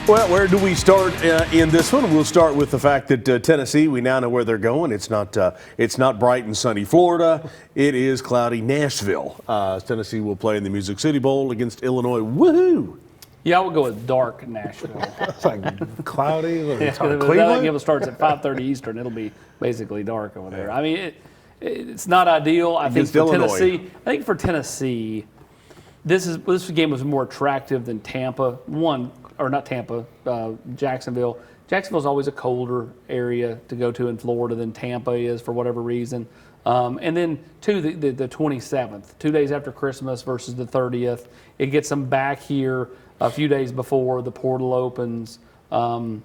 Well, where do we start in this one? We'll start with the fact that Tennessee, we now know where they're going. It's not bright and sunny Florida. It is cloudy Nashville. Tennessee will play in the Music City Bowl against Illinois. Woohoo! Yeah, I would go with dark Nashville. It's like cloudy. That game starts at 5:30 Eastern. It'll be basically dark over there. I mean, it's not ideal. I think for Tennessee, this game was more attractive than Tampa. Jacksonville. Jacksonville's always a colder area to go to in Florida than Tampa is for whatever reason. And then, the 27th, 2 days after Christmas versus the 30th. It gets them back here a few days before the portal opens. Illinois,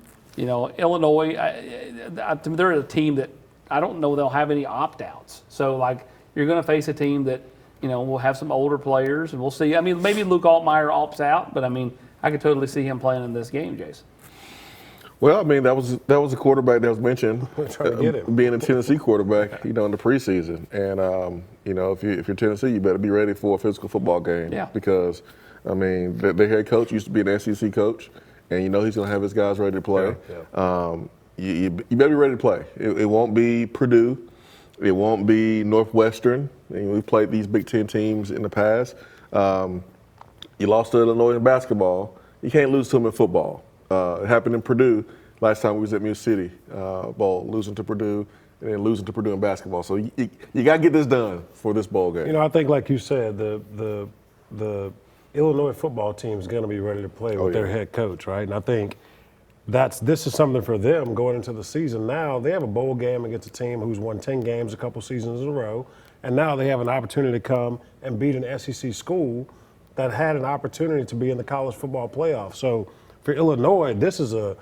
they're a team that I don't know they'll have any opt-outs. So, you're going to face a team that, will have some older players, and we'll see. I mean, maybe Luke Altmaier opts out, but, I could totally see him playing in this game, Jason. Well, that was a quarterback that was mentioned, being a Tennessee quarterback, in the preseason. And if you're Tennessee, you better be ready for a physical football game. Yeah. Because their head coach used to be an SEC coach, and he's going to have his guys ready to play. Yeah. You better be ready to play. It won't be Purdue, it won't be Northwestern. We've played these Big Ten teams in the past. You lost to Illinois in basketball. You can't lose to them in football. It happened in Purdue last time we was at Music City Bowl, losing to Purdue and then losing to Purdue in basketball. So you got to get this done for this bowl game. I think like you said, the Illinois football team is going to be ready to play with their head coach, right? And I think this is something for them going into the season. Now they have a bowl game against a team who's won 10 games a couple seasons in a row, and now they have an opportunity to come and beat an SEC school that had an opportunity to be in the college football playoff. So for Illinois, this is a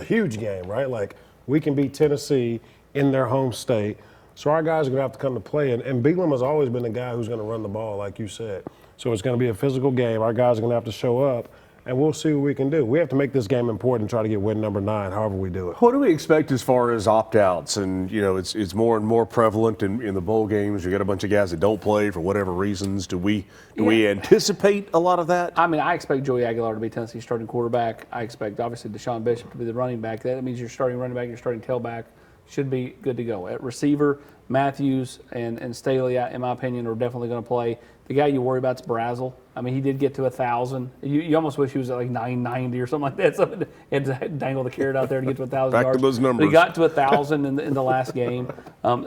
huge game, right? Like, we can beat Tennessee in their home state. So our guys are going to have to come to play. And Bielema has always been the guy who's going to run the ball, like you said. So it's going to be a physical game. Our guys are going to have to show up, and we'll see what we can do. We have to make this game important and try to get win number 9, however we do it. What do we expect as far as opt-outs? And, it's more and more prevalent in the bowl games. You got a bunch of guys that don't play for whatever reasons. Do we anticipate a lot of that? I expect Joey Aguilar to be Tennessee's starting quarterback. I expect, obviously, Deshaun Bishop to be the running back. That means your starting running back, your starting tailback should be good to go. At receiver, Matthews and Staley, in my opinion, are definitely going to play. The guy you worry about is Brazel. He did get to 1,000. You almost wish he was at 990 or something like that. So he had to dangle the carrot out there to get to 1,000 yards. Back to those numbers. But he got to 1,000 in the last game.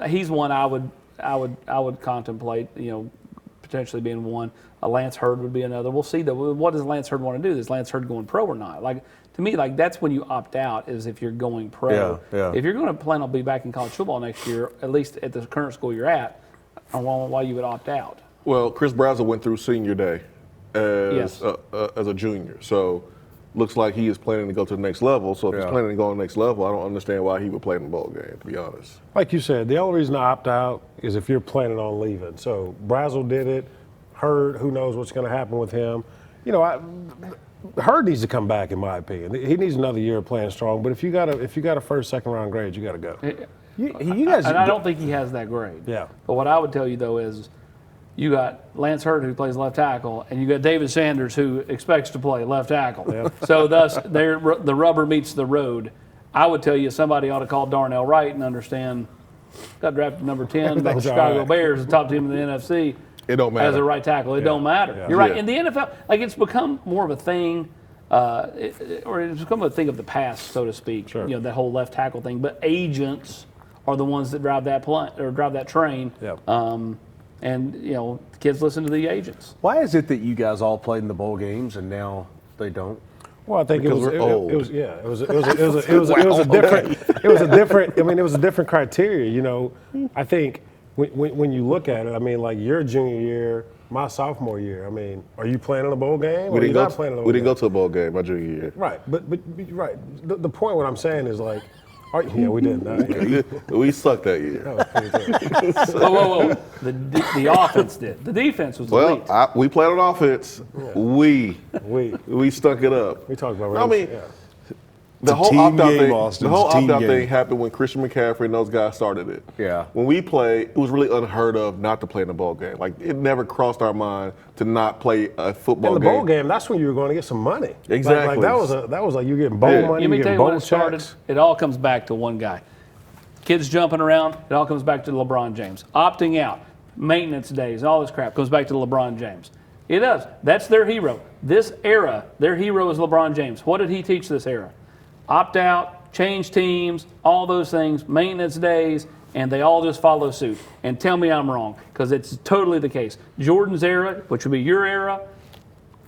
He's one I would contemplate. Potentially being one. Lance Hurd would be another. We'll see though. What does Lance Hurd want to do? Is Lance Hurd going pro or not? To me, that's when you opt out, is if you're going pro. Yeah. If you're going to plan on being back in college football next year, at least at the current school you're at, I don't know why you would opt out. Well, Chris Brazel went through senior day as a junior. So looks like he is planning to go to the next level. So if he's planning to go to the next level, I don't understand why he would play in the bowl game, to be honest. Like you said, the only reason I opt out is if you're planning on leaving. So Brazel did it. Hurd, who knows what's going to happen with him. Hurd needs to come back, in my opinion. He needs another year of playing strong. But if you got a first, second round grade, you got to go. You guys, and I don't think he has that grade. Yeah. But what I would tell you though is, you got Lance Hurd, who plays left tackle, and you got David Sanders, who expects to play left tackle. Yeah. So thus, the rubber meets the road. I would tell you somebody ought to call Darnell Wright and understand. Got drafted number 10 by the Chicago Bears, the top team in the NFC. It don't matter. As a right tackle, it don't matter. Yeah. You're right. In the NFL, it's become more of a thing, or it's become a thing of the past, so to speak. Sure. That whole left tackle thing. But agents are the ones that drive that train. Yeah. And kids listen to the agents. Why is it that you guys all played in the bowl games and now they don't? Well, I think because we're old. It was a different criteria. I think when you look at it, your junior year, my sophomore year. Are you playing in a bowl game? We didn't go to a bowl game my junior year. Right, but right. The point what I'm saying is we didn't. We sucked that year. Whoa. The offense did. The defense was elite. We played on offense. Yeah. We stunk it up. We talked about The whole team opt-out game, thing, Austin. the whole It's a team opt-out game. thing happened when Christian McCaffrey and those guys started it. Yeah. When we played, it was really unheard of not to play in a bowl game. Like, it never crossed our mind to not play a football In the game. bowl game, that's when you were going to get some money. Exactly. Like that was like you getting bowl money, Let me you tell getting you when bowl it started. checks. It all comes back to one guy. Kids jumping around, it all comes back to LeBron James. Opting out, maintenance days, all this crap comes back to LeBron James. It does. That's their hero. This era, their hero is LeBron James. What did he teach this era? Opt out, change teams, all those things, maintenance days, and they all just follow suit. And tell me I'm wrong, because it's totally the case. Jordan's era, which would be your era,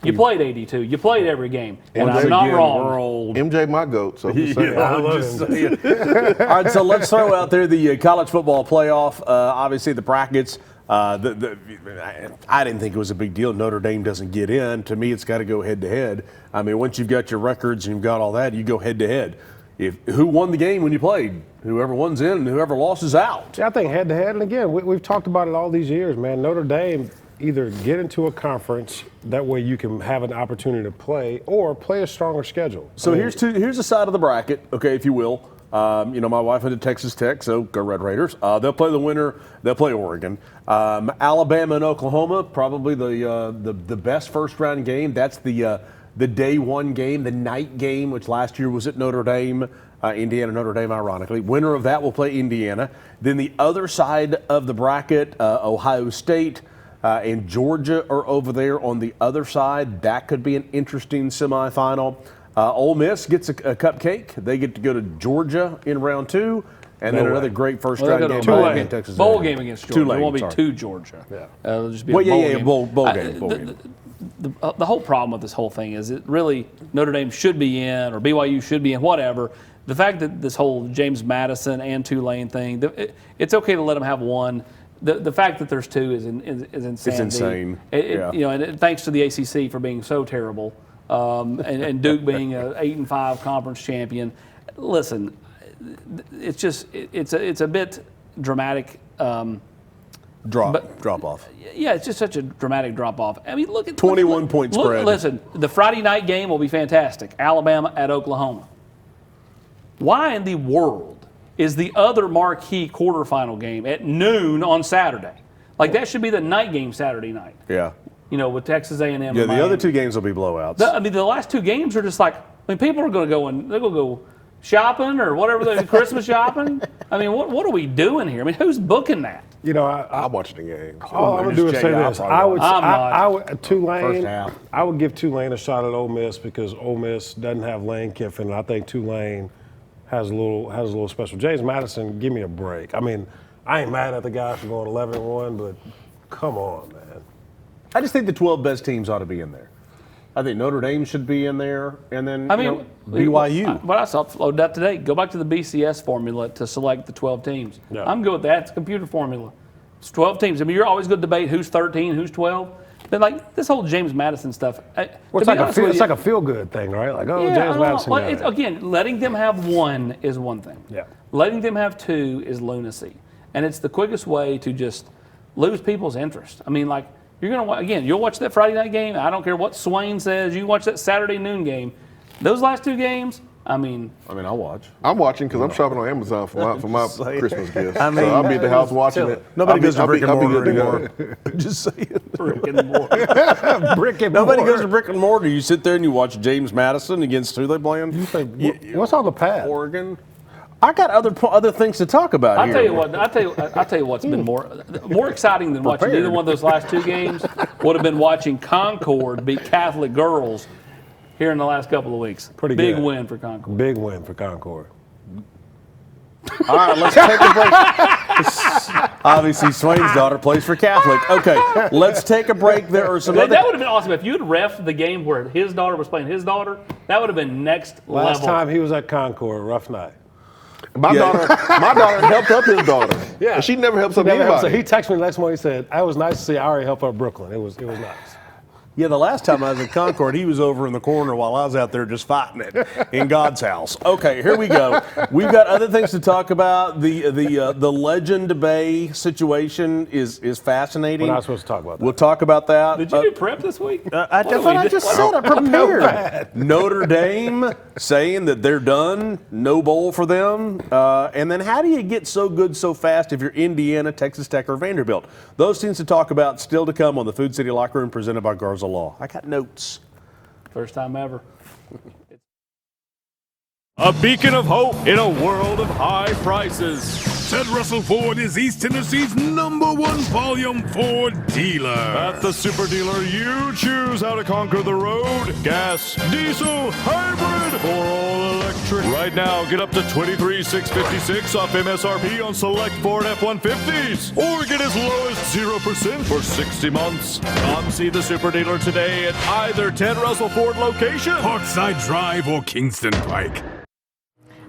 you played 82. You played every game. And I'm not wrong. MJ, my GOAT, so I'm just saying. I love Just him. saying. All right, so let's throw out there the college football playoff. Obviously, the brackets. I didn't think it was a big deal. Notre Dame doesn't get in. To me, it's got to go head to head. I mean, once you've got your records and you've got all that, you go head to head. Who won the game when you played? Whoever wins in and whoever lost is out. Yeah, I think head to head, and again, we've talked about it all these years, man. Notre Dame either get into a conference that way you can have an opportunity to play, or play a stronger schedule. So here's a side of the bracket, okay, if you will. My wife went to Texas Tech, so go Red Raiders. They'll play the winner. They'll play Oregon. Alabama and Oklahoma, probably the best first round game. That's the day one game, the night game, which last year was at Notre Dame. Indiana, Notre Dame, ironically. Winner of that will play Indiana. Then the other side of the bracket, Ohio State and Georgia are over there on the other side. That could be an interesting semifinal. Ole Miss gets a cupcake. They get to go to Georgia in round 2, and then another great first round game against Texas. Bowl game against Georgia. Tulane, it won't be sorry. to Georgia. Yeah. It'll just be Well, a bowl yeah, game. bowl game. The whole problem with this whole thing is it really Notre Dame should be in, or BYU should be in, whatever. The fact that this whole James Madison and Tulane thing, it's okay to let them have one. The fact that there's two is insanity. It's insane. And thanks to the ACC for being so terrible, and Duke being an 8-5 conference champion. Listen, it's a bit dramatic. Drop off. Yeah, it's just such a dramatic drop off. I mean, look at 21-point spread. Listen, the Friday night game will be fantastic. Alabama at Oklahoma. Why in the world is the other marquee quarterfinal game at noon on Saturday? Like, that should be the night game Saturday night. Yeah. With Texas A&M. Yeah, and the Miami. other two games will be blowouts. The last two games are just like, people are going to go and they're going to go shopping or whatever, Christmas shopping. I mean, what are we doing here? I mean, who's booking that? I'm watching the game. All I'm gonna do is say this: I would Tulane. First half. I would give Tulane a shot at Ole Miss because Ole Miss doesn't have Lane Kiffin. I think Tulane has a little special. James Madison, give me a break. I mean, I ain't mad at the guys for going 11-1, but come on, man. I just think the 12 best teams ought to be in there. I think Notre Dame should be in there, and then BYU. But I saw floated out today. Go back to the BCS formula to select the 12 teams. Yeah. I'm good with that. It's a computer formula. It's 12 teams. I mean, you're always going to debate who's 13, who's 12. But like this whole James Madison stuff. It's like a feel-good thing, right? Like, James Madison. Well, again, letting them have one is one thing. Yeah. Letting them have two is lunacy, and it's the quickest way to just lose people's interest. I mean, like. You'll watch that Friday night game. I don't care what Swain says. You watch that Saturday noon game. Those last two games, I'll watch. I'm watching because I'm shopping on Amazon for my Christmas gifts. I mean, so I'll be at the house watching it. Nobody goes to brick and I'll be mortar good to go. anymore. Just saying. brick and mortar. Brick and Nobody mortar. goes to brick and mortar. You sit there and you watch James Madison against who they playing? What's on the pad? Oregon. I got other things to talk about I'll here. tell you what's been more exciting than watching either one of those last two games would have been watching Concord beat Catholic girls here in the last couple of weeks. Pretty big good. win for Concord. Big win for Concord. All right, let's take a break. Obviously, Swain's daughter plays for Catholic. Okay, let's take a break. There are some That other. would have been awesome if you had reffed the game where his daughter was playing his daughter. That would have been next Last level. time he was at Concord, rough night. My daughter helped up his daughter. Yeah. And she never helps up So anybody. he texted me the next morning. He said, "I was nice to see Ari help out Brooklyn. It was nice." Yeah, the last time I was in Concord, he was over in the corner while I was out there just fighting it in God's house. Okay, here we go. We've got other things to talk about. The Legend Bay situation is fascinating. We're not supposed to talk about that. We'll talk about that. Did you do prep this week? I just said I prepared. Notre Dame saying that they're done, no bowl for them. And then how do you get so good so fast if you're Indiana, Texas Tech, or Vanderbilt? Those things to talk about still to come on the Food City Locker Room presented by Garza Law. I got notes. First time ever. A beacon of hope in a world of high prices. Ted Russell Ford is East Tennessee's #1 volume Ford dealer. At the super dealer, you choose how to conquer the road. Gas, diesel, hybrid, or all electric. Right now, get up to $23,656 off MSRP on select Ford F-150s. Or get as low as 0% for 60 months. Come see the super dealer today at either Ted Russell Ford location. Parkside Drive or Kingston Pike.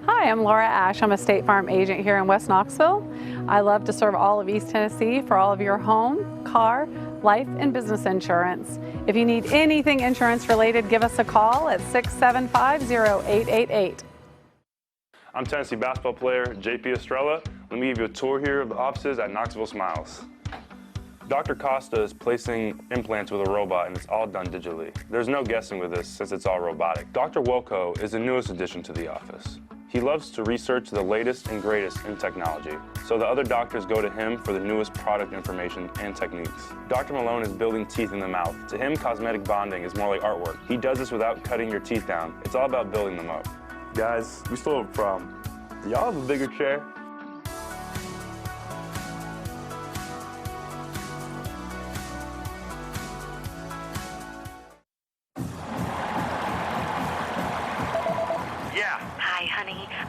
Hi, I'm Laura Ash. I'm a State Farm agent here in West Knoxville. I love to serve all of East Tennessee for all of your home, car, life, and business insurance. If you need anything insurance related, give us a call at 675-0888. I'm Tennessee basketball player JP Estrella. Let me give you a tour here of the offices at Knoxville Smiles. Dr. Costa is placing implants with a robot, and it's all done digitally. There's no guessing with this since it's all robotic. Dr. Wilco is the newest addition to the office. He loves to research the latest and greatest in technology, so the other doctors go to him for the newest product information and techniques. Dr. Malone is building teeth in the mouth. To him, cosmetic bonding is more like artwork. He does this without cutting your teeth down. It's all about building them up. Guys, we still have a problem. Do y'all have a bigger chair?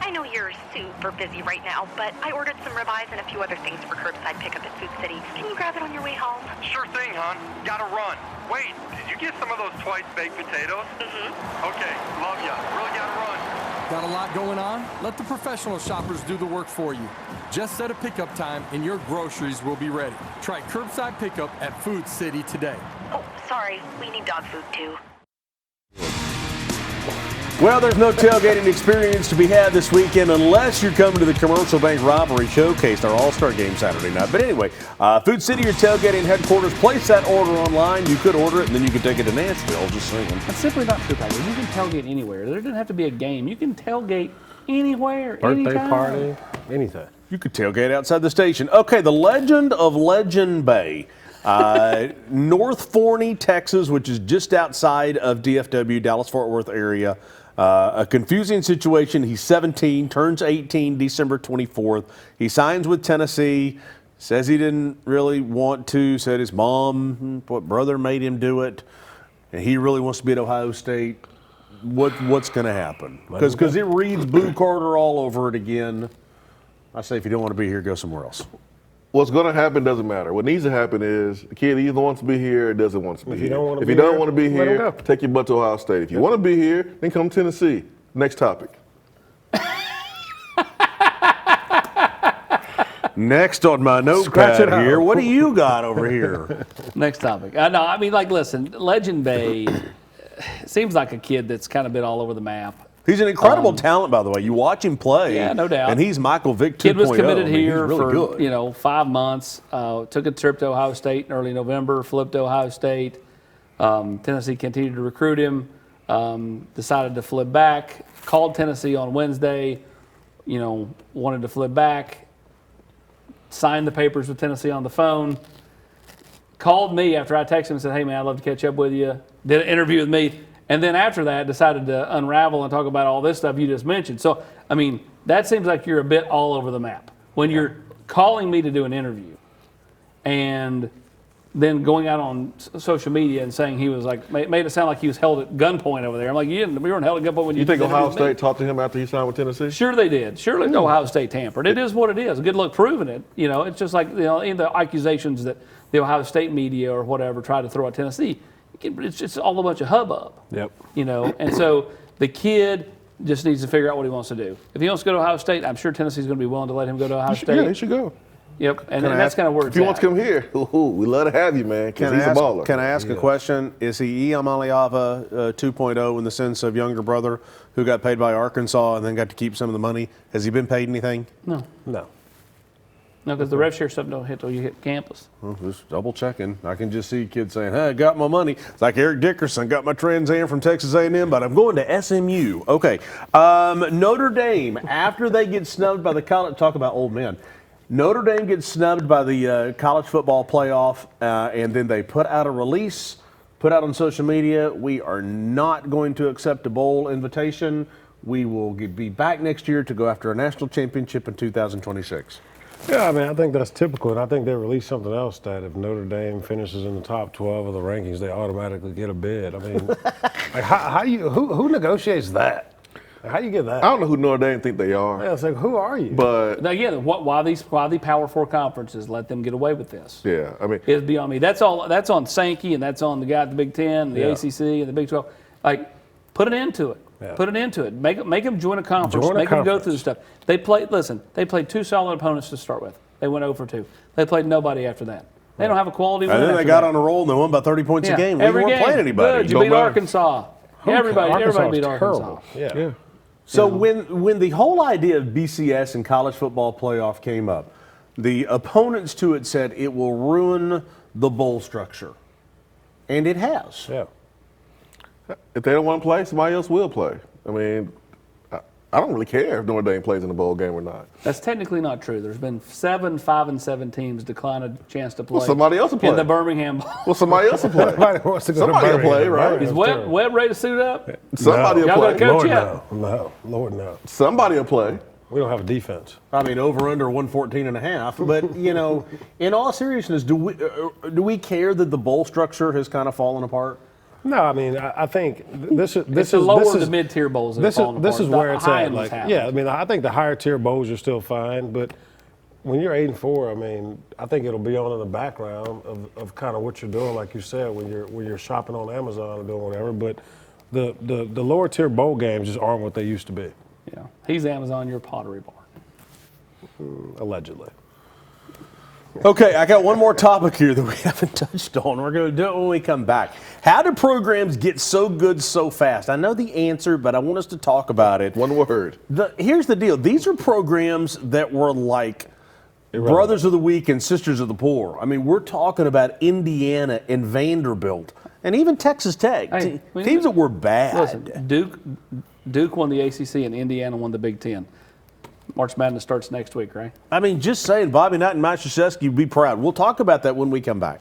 I know you're super busy right now, but I ordered some ribeyes and a few other things for curbside pickup at Food City. Can you grab it on your way home? Sure thing, hon. Gotta run. Wait, did you get some of those twice baked potatoes? Okay, love ya. Really gotta run. Got a lot going on? Let the professional shoppers do the work for you. Just set a pickup time and your groceries will be ready. Try curbside pickup at Food City today. Oh, sorry. We need dog food, too. Well, there's no tailgating experience to be had this weekend unless you're coming to the Commercial Bank Robbery Showcase, our All-Star Game Saturday night. But anyway, Food City, your tailgating headquarters. Place that order online. You could order it, and then you can take it to Nashville. Just saying. That's simply not true, Patrick. You can tailgate anywhere. There doesn't have to be a game. You can tailgate anywhere, Birthday anytime. party, anything. You could tailgate outside the station. Okay, the legend of Legend Bay. North Forney, Texas, which is just outside of DFW, Dallas-Fort Worth area. A confusing situation. He's 17, turns 18 December 24th. He signs with Tennessee, says he didn't really want to, said his mom, brother made him do it, and he really wants to be at Ohio State. What's going to happen? Because it reads Boo Carter all over it again. I say if you don't want to be here, go somewhere else. What's going to happen doesn't matter. What needs to happen is the kid either wants to be here or doesn't want to be here. If you don't want to be here, take your butt to Ohio State. If you want to be here, then come to Tennessee. Next topic. Next on my notepad here, what do you got over here? Next topic. No, I mean, like, listen, Legend Bay seems like a kid that's kind of been all over the map. He's an incredible talent, by the way. You watch him play. Yeah, no doubt. And he's Michael Vick 2.0. Kid was committed here he's really for good. 5 months. Took a trip to Ohio State in early November. Flipped to Ohio State. Tennessee continued to recruit him. Decided to flip back. Called Tennessee on Wednesday. Wanted to flip back. Signed the papers with Tennessee on the phone. Called me after I texted him and said, "Hey man, I'd love to catch up with you." Did an interview with me. And then after that, decided to unravel and talk about all this stuff you just mentioned. So, I mean, that seems like you're a bit all over the map. When you're calling me to do an interview and then going out on social media and saying he was like, made it sound like he was held at gunpoint over there. I'm like, we weren't held at gunpoint when you think did Ohio State talked to him after he signed with Tennessee? Sure they did. Surely Ohio State tampered. It is what it is. Good luck proving it. It's just like in the accusations that the Ohio State media or whatever tried to throw at Tennessee. It's just all a bunch of hubbub. Yep. And so the kid just needs to figure out what he wants to do. If he wants to go to Ohio State, I'm sure Tennessee's going to be willing to let him go to Ohio State. Yeah, he should go. Yep, and that's kind of where it's If you want to come here, we love to have you, man, because he's a baller. Can I ask a question? Is he Iamaleava 2.0 in the sense of younger brother who got paid by Arkansas and then got to keep some of the money? Has he been paid anything? No. No. No, because the rev share stuff don't hit till you hit campus. Well, just double checking. I can just see kids saying, "Hey, I got my money." It's like Eric Dickerson got my Trans Am from Texas A&M, but I'm going to SMU. Okay, Notre Dame after they get snubbed by the college. Talk about old men. Notre Dame gets snubbed by the college football playoff, and then they put out a release, put out on social media, "We are not going to accept a bowl invitation. We will be back next year to go after a national championship in 2026." Yeah, I mean, I think that's typical, and I think they released something else that if Notre Dame finishes in the top 12 of the rankings, they automatically get a bid. I mean, like who negotiates that? How do you get that? I don't know who Notre Dame think they are. Yeah, it's like, who are you? But now, again, why the Power Four conferences let them get away with this? yeah, I mean, It's beyond me. That's all. That's on Sankey, and that's on the guy at the Big Ten, the ACC, and the Big 12. Like, put an end to it. Yeah. Put an end to it. Make them join a conference. Make them go through the stuff. They played 2 solid opponents to start with. They went 0 for 2. They played nobody after that. They don't have a quality win. And then they got on a roll and they won by 30 points a game. We weren't playing anybody. Good. You beat Arkansas. Everybody beat Arkansas. Yeah. So when the whole idea of BCS and college football playoff came up, the opponents to it said it will ruin the bowl structure. And it has. Yeah. if they don't want to play, somebody else will play. I mean, I don't really care if Notre Dame plays in the bowl game or not. That's technically not true. There's been 7 5-7 teams decline a chance to play. Well, somebody else will play in the Birmingham Bowl. Well, somebody else will play. Somebody wants to go Somebody to will play, Birmingham, right? Is Webb ready to suit up? Somebody will Y'all play. gonna coach Lord, yet? no. Lord, no. Somebody will play. We don't have a defense. I mean, over under 114.5. But you know, in all seriousness, do we care that the bowl structure has kind of fallen apart? No, I mean, I think this is the lower to mid-tier bowls. This is where it's at. Like, half. yeah, I mean, I think the higher tier bowls are still fine, but when you're 8-4, I mean, I think it'll be on in the background of kind of what you're doing, like you said, when you're shopping on Amazon or doing whatever. But the lower tier bowl games just aren't what they used to be. Yeah, he's Amazon, you're Pottery Barn. Allegedly. Okay, I got one more topic here that we haven't touched on. We're going to do it when we come back. How do programs get so good so fast? I know the answer, but I want us to talk about it. One word. Here's the deal. These are programs that were like Brothers of the Weak and Sisters of the Poor. I mean, we're talking about Indiana and Vanderbilt and even Texas Tech, teams that were bad. Listen, Duke won the ACC and Indiana won the Big Ten. March Madness starts next week, right? I mean, just saying, Bobby Knight and Mike Krzyzewski would be proud. We'll talk about that when we come back.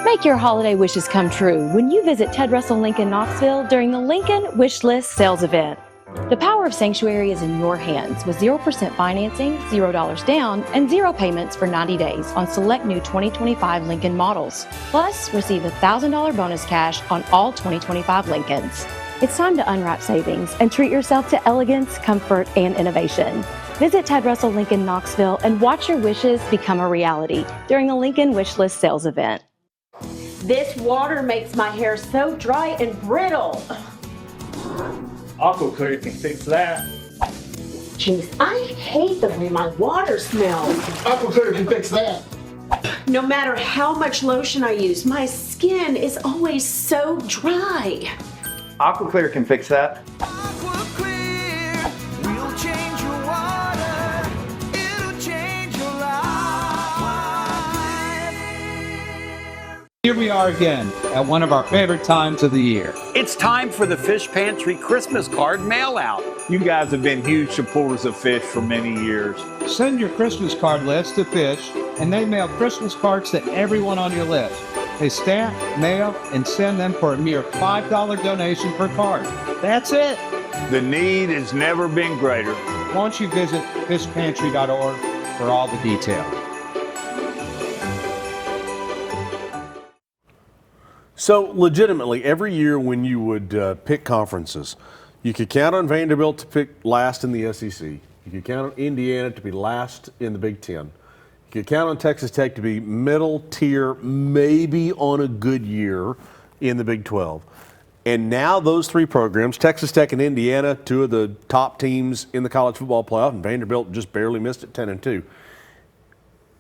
Make your holiday wishes come true when you visit Ted Russell Lincoln Knoxville during the Lincoln Wish List Sales Event. The power of Sanctuary is in your hands with 0% financing, $0 down, and 0 payments for 90 days on select new 2025 Lincoln models. Plus, receive a $1,000 bonus cash on all 2025 Lincolns. It's time to unwrap savings and treat yourself to elegance, comfort, and innovation. Visit Ted Russell Lincoln Knoxville and watch your wishes become a reality during the Lincoln Wish List Sales Event. This water makes my hair so dry and brittle. AquaClear can fix that. Jeez, I hate the way my water smells. AquaClear can fix that. No matter how much lotion I use, my skin is always so dry. AquaClear can fix that. Here we are again at one of our favorite times of the year. It's time for the Fish Pantry Christmas card mail out. You guys have been huge supporters of Fish for many years. Send your Christmas card list to Fish, and they mail Christmas cards to everyone on your list. They stamp, mail, and send them for a mere $5 donation per card. That's it. The need has never been greater. Why don't you visit fishpantry.org for all the details. So legitimately, every year when you would pick conferences, you could count on Vanderbilt to pick last in the SEC. You could count on Indiana to be last in the Big Ten. You could count on Texas Tech to be middle tier, maybe on a good year in the Big 12. And now those three programs, Texas Tech and Indiana, two of the top teams in the college football playoff, and Vanderbilt just barely missed it, 10-2.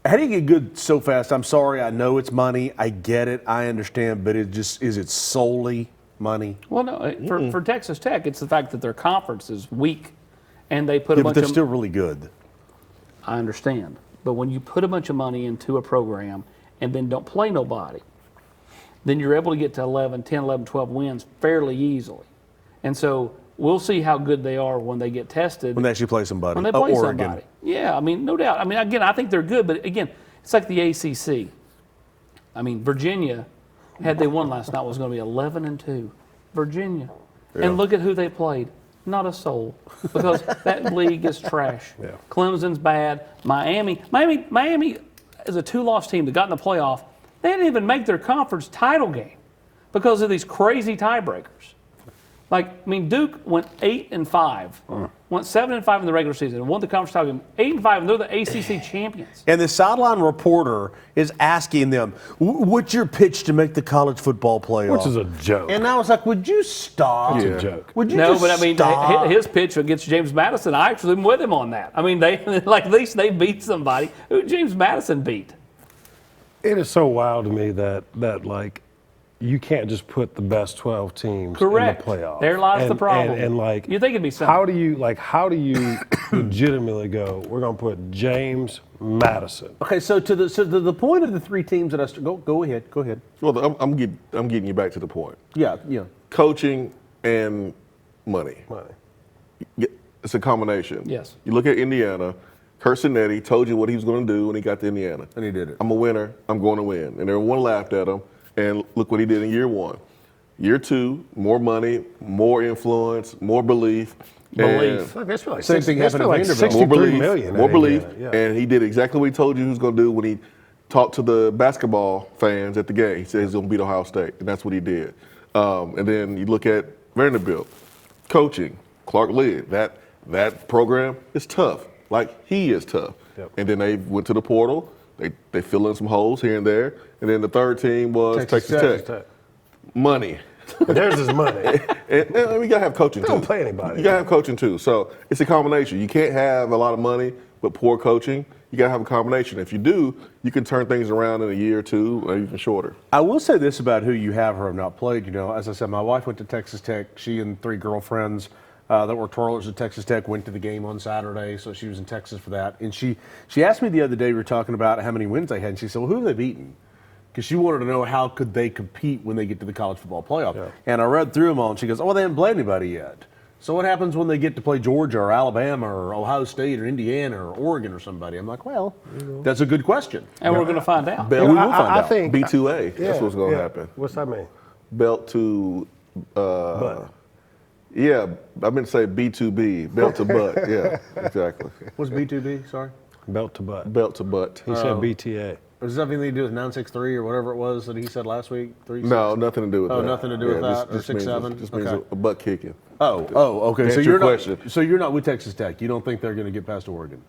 How do you get good so fast? I'm sorry, I know it's money. I get it. I understand. But is it solely money? Well, no. For Texas Tech, it's the fact that their conference is weak, and they put a bunch but they're of. still really good. I understand, but when you put a bunch of money into a program and then don't play nobody, then you're able to get to 10, 11, 12 wins fairly easily, and so. We'll see how good they are when they get tested. When they actually play somebody. When they play Oregon. somebody. Yeah, I mean, no doubt. I mean, again, I think they're good, but again, it's like the ACC. I mean, Virginia, had they won last night, was going to be 11-2. Virginia. Yeah. And look at who they played. Not a soul. Because that league is trash. Yeah. Clemson's bad. Miami is a 2-loss team that got in the playoff. They didn't even make their conference title game because of these crazy tiebreakers. Like, I mean, Duke went 8-5, went 7-5 in the regular season, and won the conference title game 8-5, and they're the ACC champions. And the sideline reporter is asking them, "What's your pitch to make the college football playoff?" Which is a joke. And I was like, "Would you stop?" It's a joke. Would you no, just but I mean, stop? his pitch against James Madison, I actually am with him on that. I mean, at least they beat somebody who James Madison beat. It is so wild to me that like. You can't just put the best 12 teams Correct. in the playoffs. There lies the problem. And like, you think it'd be something? How do you legitimately go? We're going to put James Madison. Okay, so to the point of the three teams that go ahead. Well, I'm getting you back to the point. Yeah. Coaching and money. It's a combination. Yes. You look at Indiana. Kirsinetti told you what he was going to do when he got to Indiana. And he did it. I'm a winner. I'm going to win. And everyone laughed at him. And look what he did in year 1. Year 2, more money, more influence, more belief. That's like same thing happened at Vanderbilt. More belief, million more belief. Yeah. And he did exactly what he told you he was going to do when he talked to the basketball fans at the game. He said he's going to beat Ohio State, and that's what he did. And then you look at Vanderbilt, coaching, Clark Lid. That program is tough, like he is tough. Yep. And then they went to the portal. They fill in some holes here and there. And then the third team was Texas Tech. Money. Theirs is money. and we got to have coaching, too. Don't play anybody. You got to have coaching, too. So it's a combination. You can't have a lot of money but poor coaching. You got to have a combination. If you do, you can turn things around in a year or two or even shorter. I will say this about who you have or have not played. You know, as I said, my wife went to Texas Tech. She and 3 girlfriends that were twirlers at Texas Tech went to the game on Saturday, so she was in Texas for that. And she asked me the other day, we were talking about how many wins they had, and she said, well, who have they beaten? Because she wanted to know how could they compete when they get to the college football playoff. Yeah. And I read through them all, and she goes, oh, well, they haven't played anybody yet. So what happens when they get to play Georgia or Alabama or Ohio State or Indiana or Oregon or somebody? I'm like, well, that's a good question. And we're going to find out. We will find out. I think B2A, that's what's going to happen. What's that mean? Belt to yeah, I meant to say B2B, belt to butt. Yeah, exactly. What's B2B? Sorry? Belt to butt. Belt to butt. He said BTA. Does that have anything to do with 963 or whatever it was that he said last week? 36? No, nothing to do with that. Oh, nothing to do with that? Or 6'7"? Just means a butt kicking. Oh, okay. So you're not with Texas Tech. You don't think they're going to get past Oregon?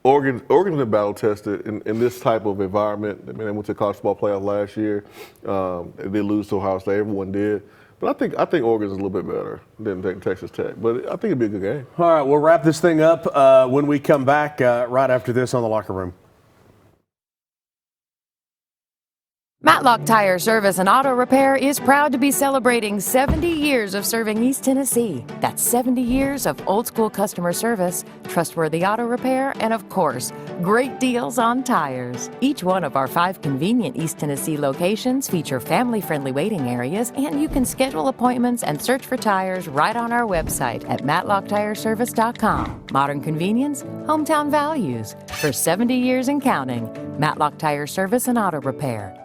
Oregon's been battle tested in this type of environment. I mean, they went to the college football playoff last year. They lose to Ohio State. Everyone did. But I think Oregon's a little bit better than Texas Tech. But I think it'd be a good game. All right, we'll wrap this thing up when we come back right after this on The Locker Room. Matlock Tire Service and Auto Repair is proud to be celebrating 70 years of serving East Tennessee. That's 70 years of old school customer service, trustworthy auto repair, and of course, great deals on tires. Each one of our 5 convenient East Tennessee locations feature family-friendly waiting areas, and you can schedule appointments and search for tires right on our website at matlocktireservice.com. Modern convenience, hometown values. For 70 years and counting, Matlock Tire Service and Auto Repair.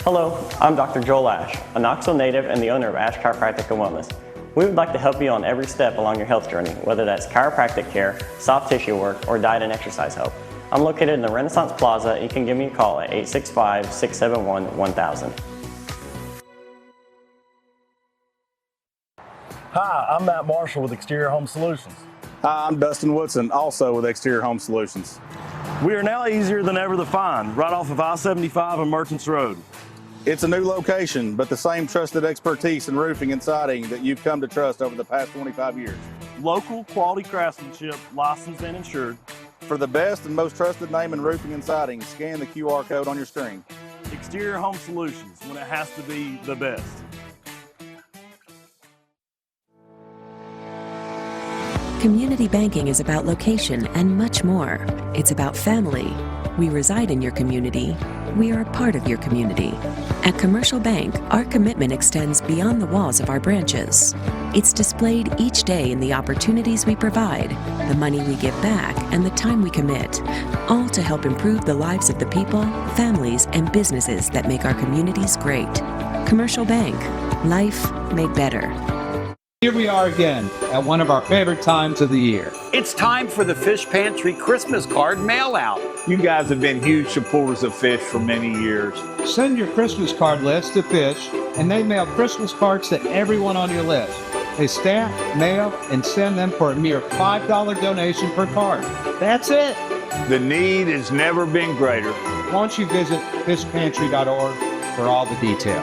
Hello, I'm Dr. Joel Ash, a Knoxville native and the owner of Ash Chiropractic and Wellness. We would like to help you on every step along your health journey, whether that's chiropractic care, soft tissue work, or diet and exercise help. I'm located in the Renaissance Plaza. You can give me a call at 865-671-1000. Hi, I'm Matt Marshall with Exterior Home Solutions. Hi, I'm Dustin Woodson, also with Exterior Home Solutions. We are now easier than ever to find, right off of I-75 and Merchants Road. It's a new location, but the same trusted expertise in roofing and siding that you've come to trust over the past 25 years. Local quality craftsmanship, licensed and insured. For the best and most trusted name in roofing and siding, scan the QR code on your screen. Exterior Home Solutions, when it has to be the best. Community banking is about location and much more. It's about family. We reside in your community. We are a part of your community. At Commercial Bank, our commitment extends beyond the walls of our branches. It's displayed each day in the opportunities we provide, the money we give back, and the time we commit, all to help improve the lives of the people, families, and businesses that make our communities great. Commercial Bank, life made better. Here we are again at one of our favorite times of the year. It's time for the Fish Pantry Christmas card mail out. You guys have been huge supporters of Fish for many years. Send your Christmas card list to Fish, and they mail Christmas cards to everyone on your list. They stamp, mail, and send them for a mere $5 donation per card. That's it. The need has never been greater. Why don't you visit fishpantry.org for all the detail.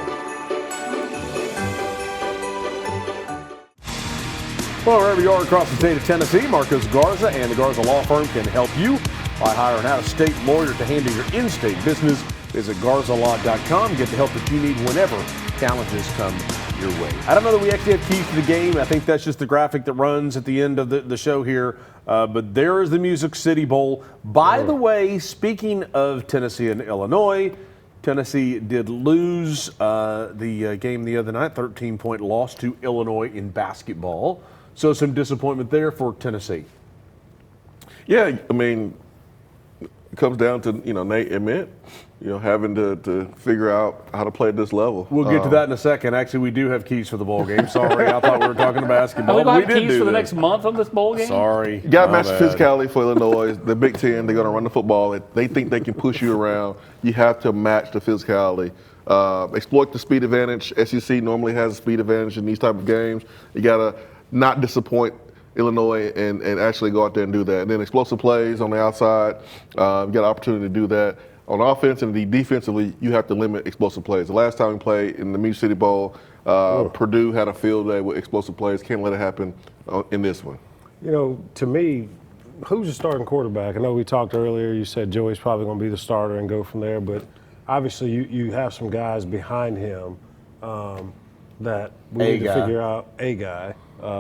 Well, wherever you are across the state of Tennessee, Marcus Garza and the Garza Law Firm can help you by hiring an out-of-state lawyer to handle your in-state business. Visit GarzaLaw.com. Get the help that you need whenever challenges come your way. I don't know that we actually have keys to the game. I think that's just the graphic that runs at the end of the show here. But there is the Music City Bowl. By the way, speaking of Tennessee and Illinois, Tennessee did lose the game the other night, 13-point loss to Illinois in basketball. So some disappointment there for Tennessee. Yeah, I mean, it comes down to, Nate and Mint, having to figure out how to play at this level. We'll get to that in a second. Actually, we do have keys for the bowl game. Sorry, I thought we were talking basketball. Are we going to have keys for the next month on this bowl game? Sorry. You got to match the physicality for Illinois. The Big Ten, they're going to run the football. They think they can push you around. You have to match the physicality. Exploit the speed advantage. SEC normally has a speed advantage in these type of games. You got to not disappoint Illinois and actually go out there and do that. And then explosive plays on the outside, you got an opportunity to do that. On offense and defensively, you have to limit explosive plays. The last time we played in the Music City Bowl, Purdue had a field day with explosive plays. Can't let it happen in this one. To me, who's the starting quarterback? I know we talked earlier, you said Joey's probably going to be the starter and go from there, but obviously you have some guys behind him that we need to figure out a guy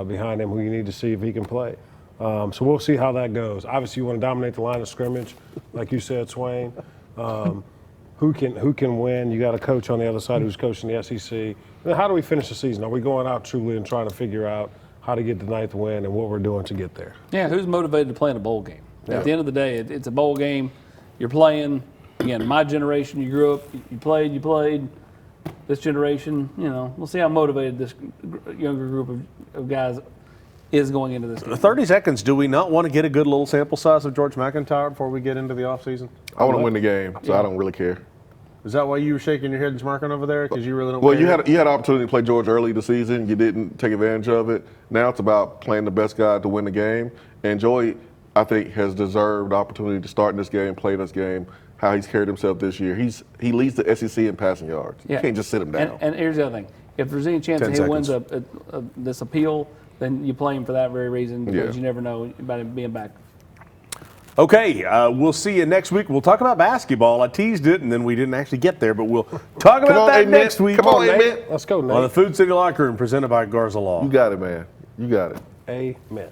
behind him who you need to see if he can play. So we'll see how that goes. Obviously, you want to dominate the line of scrimmage, like you said, Swain. Who can win? You got a coach on the other side who's coaching the SEC. And then how do we finish the season? Are we going out truly and trying to figure out how to get the ninth win and what we're doing to get there? Yeah, who's motivated to play in a bowl game? Yeah. At the end of the day, it's a bowl game. You're playing. Again, my generation, you grew up, you played. This generation, we'll see how motivated this younger group of guys is going into this game. 30 seconds. Do we not want to get a good little sample size of George McIntyre before we get into the offseason? I want to win the game, so I don't really care. Is that why you were shaking your head and smirking over there? Because you really don't. Well, you had an opportunity to play George early this season. You didn't take advantage of it. Now it's about playing the best guy to win the game. And Joey, I think, has deserved the opportunity to start in this game, play this game. How he's carried himself this year. He leads the SEC in passing yards. You can't just sit him down. And here's the other thing. If there's any chance that he wins this appeal, then you play him for that very reason because you never know about him being back. Okay, we'll see you next week. We'll talk about basketball. I teased it, and then we didn't actually get there, but we'll talk about that next week. Come on, Nate. Let's go, Nate. On the Food City Locker Room, presented by Garza Law. You got it, man. You got it. Amen.